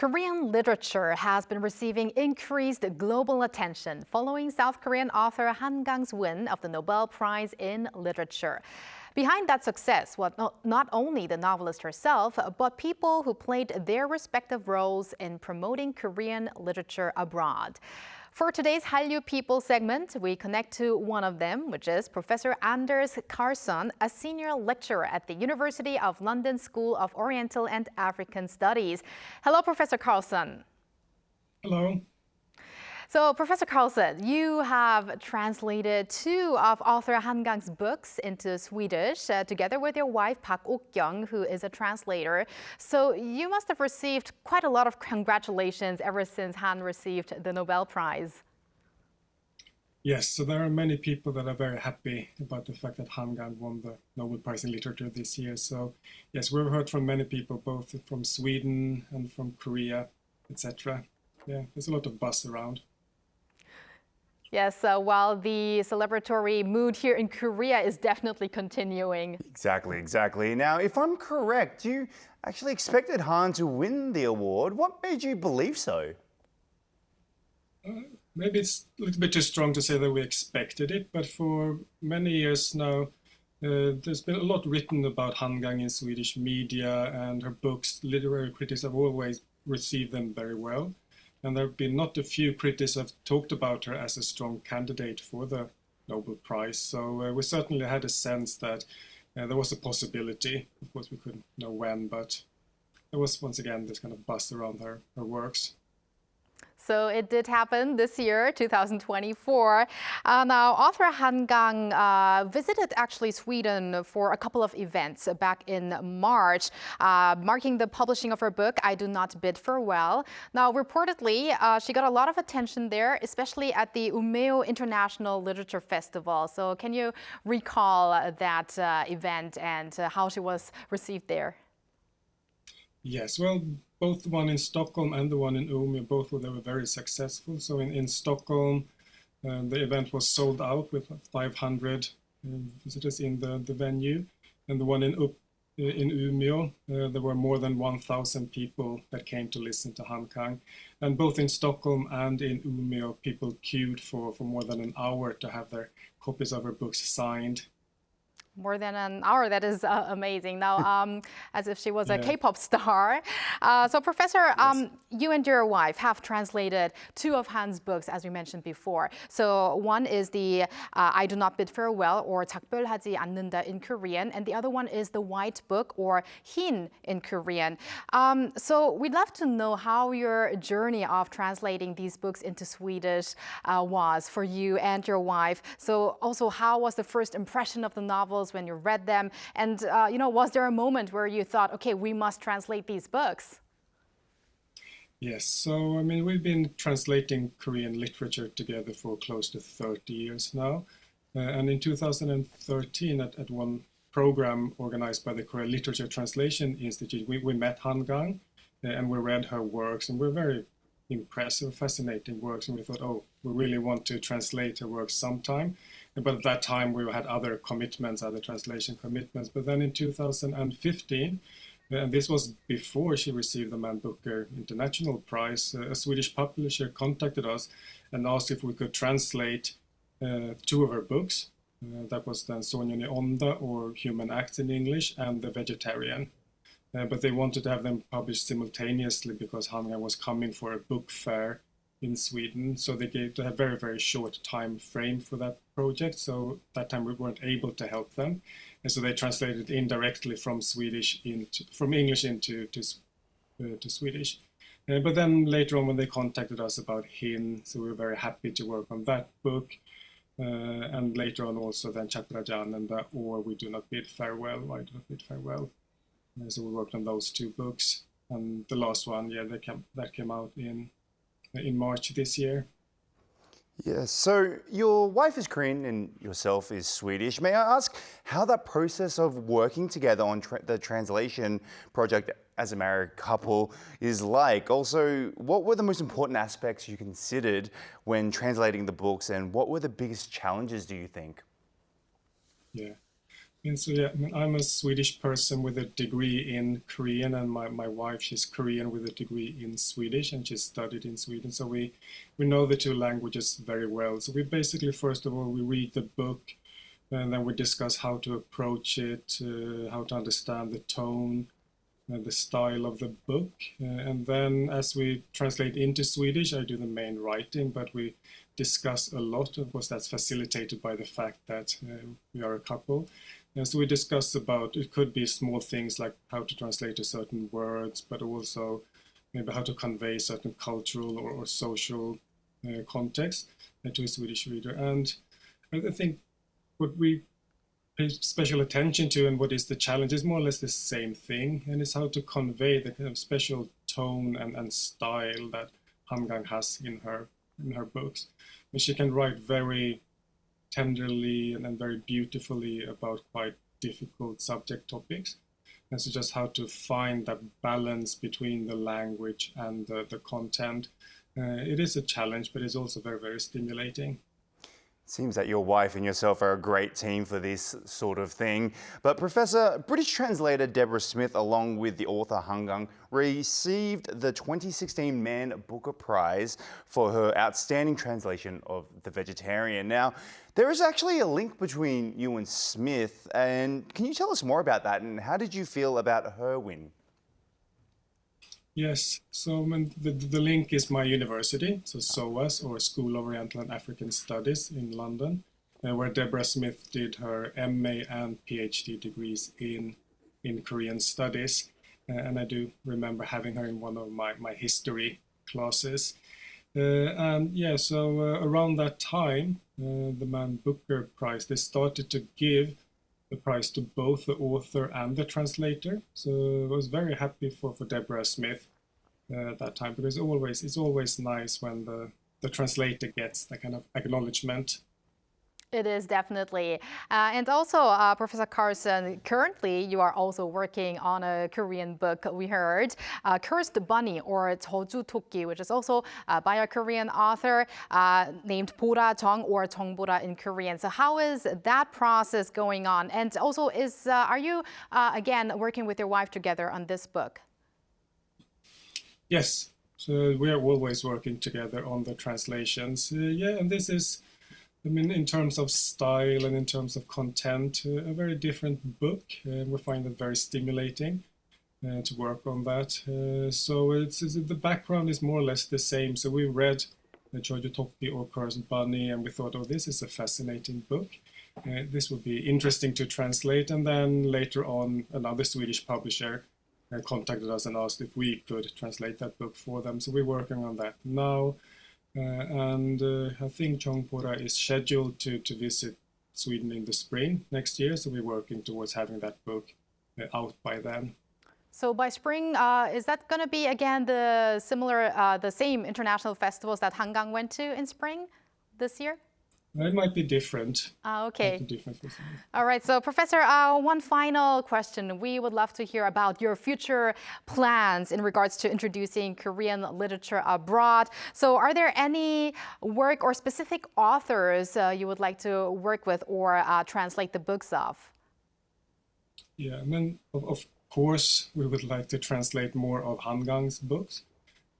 Korean literature has been receiving increased global attention following South Korean author Han Kang's win of the Nobel Prize in Literature. Behind that success was not only the novelist herself, but people who played their respective roles in promoting Korean literature abroad. For today's Hallyu People segment, we connect to one of them, which is Professor Anders Karlsson, a senior lecturer at the University of London School of Oriental and African Studies. Hello, Professor Karlsson. Hello. So, Professor Karlsson, you have translated two of author Han Kang's books into Swedish, together with your wife, Ok-kyoung, who is a translator. So, you must have received quite a lot of congratulations ever since Han received the Nobel Prize. Yes, so there are many people that are very happy about the fact that Han Kang won the Nobel Prize in Literature this year. So, yes, we've heard from many people, both from Sweden and from Korea, etc. Yeah, there's a lot of buzz around. Yes, while the celebratory mood here in Korea is definitely continuing. Exactly. Now, if I'm correct, you actually expected Han to win the award. What made you believe so? Maybe it's a little bit too strong to say that we expected it, but for many years now, there's been a lot written about Han Kang in Swedish media, and her books, literary critics have always received them very well. And there have been not a few critics have talked about her as a strong candidate for the Nobel Prize. So we certainly had a sense that there was a possibility. Of course, we couldn't know when, but there was once again this kind of buzz around her works. So it did happen this year, 2024. Now, author Han Kang visited actually Sweden for a couple of events back in March, marking the publishing of her book, I Do Not Bid Farewell. Now, reportedly, she got a lot of attention there, especially at the Umeå International Literature Festival. So can you recall that event and how she was received there? Yes, well, both the one in Stockholm and the one in Umeå, both they were very successful. So in Stockholm, the event was sold out with 500 visitors in the venue. And the one in Umeå, there were more than 1,000 people that came to listen to Han Kang. And both in Stockholm and in Umeå, people queued for more than an hour to have their copies of her books signed. More than an hour, that is amazing. Now, as if she was a K-pop star. So, Professor, yes. You and your wife have translated two of Han's books, as we mentioned before. So, one is the I Do Not Bid Farewell, or 작별하지 않는다 in Korean, and the other one is the White Book, or 흰 in Korean. So, we'd love to know how your journey of translating these books into Swedish was for you and your wife. So, also, how was the first impression of the novels when you read them? And, was there a moment where you thought, okay, we must translate these books? Yes, so, we've been translating Korean literature together for close to 30 years now. And in 2013, at one program organized by the Korean Literature Translation Institute, we met Han Kang and we read her works, and we're very impressive, fascinating works, and we thought, oh, we really want to translate her works sometime. But at that time, we had other commitments, other translation commitments. But then in 2015, and this was before she received the Man Booker International Prize, a Swedish publisher contacted us and asked if we could translate two of her books. That was then Sonja Onda, or Human Acts in English, and The Vegetarian. But they wanted to have them published simultaneously because Han Kang was coming for a book fair in Sweden. So they gave a very, very short time frame for that project. So that time we weren't able to help them. And so they translated indirectly from English into Swedish. But then later on, when they contacted us about Hin, so we were very happy to work on that book. And later on also then Chakrajan and Or We Do Not Bid Farewell, Why Do Not Bid Farewell. So we worked on those two books, and the last one, that came out in March this year. Yeah, so your wife is Korean and yourself is Swedish. May I ask how that process of working together on the translation project as a married couple is like? Also, what were the most important aspects you considered when translating the books, and what were the biggest challenges, do you think? Yeah. And so yeah, I mean, I'm a Swedish person with a degree in Korean, and my wife, she's Korean with a degree in Swedish, and she's studied in Sweden. So we know the two languages very well. So we basically, first of all, we read the book, and then we discuss how to approach it, how to understand the tone, the style of the book. And then as we translate into Swedish, I do the main writing, but we discuss a lot. Of course, that's facilitated by the fact that we are a couple. And so we discuss about, it could be small things like how to translate a certain words, but also maybe how to convey certain cultural or social context to a Swedish reader. And I think what we pay special attention to and what is the challenge is more or less the same thing, and it's how to convey the kind of special tone and style that Han Kang has in her books. And she can write very tenderly and then very beautifully about quite difficult subject topics. And so just how to find that balance between the language and the content. It is a challenge, but it's also very, very stimulating. Seems that your wife and yourself are a great team for this sort of thing. But Professor, British translator Deborah Smith, along with the author Han Kang, received the 2016 Man Booker Prize for her outstanding translation of The Vegetarian. Now, there is actually a link between you and Smith, and can you tell us more about that, and how did you feel about her win? Yes, so the link is my university, so SOAS, or School of Oriental and African Studies in London, where Deborah Smith did her MA and PhD degrees in Korean studies. And I do remember having her in one of my history classes. And yeah, so around that time, the Man Booker Prize, they started to give the prize to both the author and the translator. So I was very happy for Deborah Smith at that time, because it's always nice when the translator gets that kind of acknowledgement. It is definitely. And also, Professor Karlsson, currently you are also working on a Korean book, we heard, Cursed Bunny, or 저주 토끼, which is also by a Korean author named Bora Jung, or Jongbora in Korean. So how is that process going on? And also, are you, again, working with your wife together on this book? Yes, so we are always working together on the translations. Yeah, and this is, I mean, in terms of style and in terms of content, a very different book. We find it very stimulating to work on that. So the background is more or less the same. So we read Jojo Toki or Cursed Bunny, and we thought, oh, this is a fascinating book. This would be interesting to translate. And then later on, another Swedish publisher contacted us and asked if we could translate that book for them. So we're working on that now. And I think Jongbora is scheduled to visit Sweden in the spring next year. So we're working towards having that book out by then. So by spring, is that going to be again the same international festivals that Han Kang went to in spring this year? It might be different. Okay. Might be different. All right. So, Professor, one final question. We would love to hear about your future plans in regards to introducing Korean literature abroad. So, are there any work or specific authors you would like to work with or translate the books of? Yeah, I mean, of course, we would like to translate more of Han Kang's books.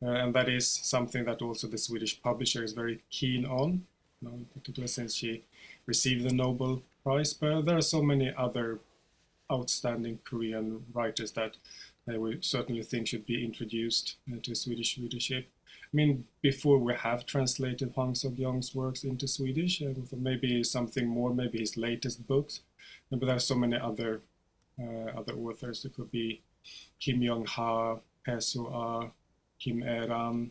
And that is something that also the Swedish publisher is very keen on. In particular, since she received the Nobel Prize, but there are so many other outstanding Korean writers that we certainly think should be introduced to Swedish readership. I mean, before we have translated Hwang Sok-young's works into Swedish, maybe something more, maybe his latest books, but there are so many other authors. It could be Kim Young-ha, Pae So-ah, Kim Arirang,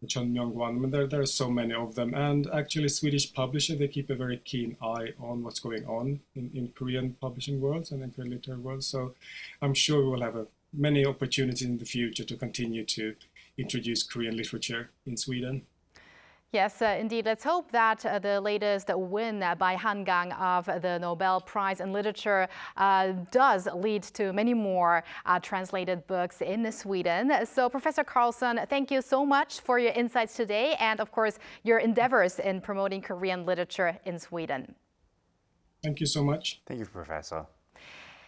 Chun Myung-wan. I mean, there are so many of them, and actually Swedish publisher, they keep a very keen eye on what's going on in Korean publishing worlds and in Korean literary worlds. So I'm sure we will have many opportunities in the future to continue to introduce Korean literature in Sweden. Yes, indeed. Let's hope that the latest win by Han Kang of the Nobel Prize in Literature does lead to many more translated books in Sweden. So, Professor Karlsson, thank you so much for your insights today and, of course, your endeavors in promoting Korean literature in Sweden. Thank you so much. Thank you, Professor.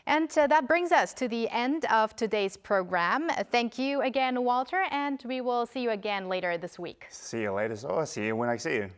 And that brings us to the end of today's program. Thank you again, Walter, and we will see you again later this week. See you later. So I'll see you when I see you.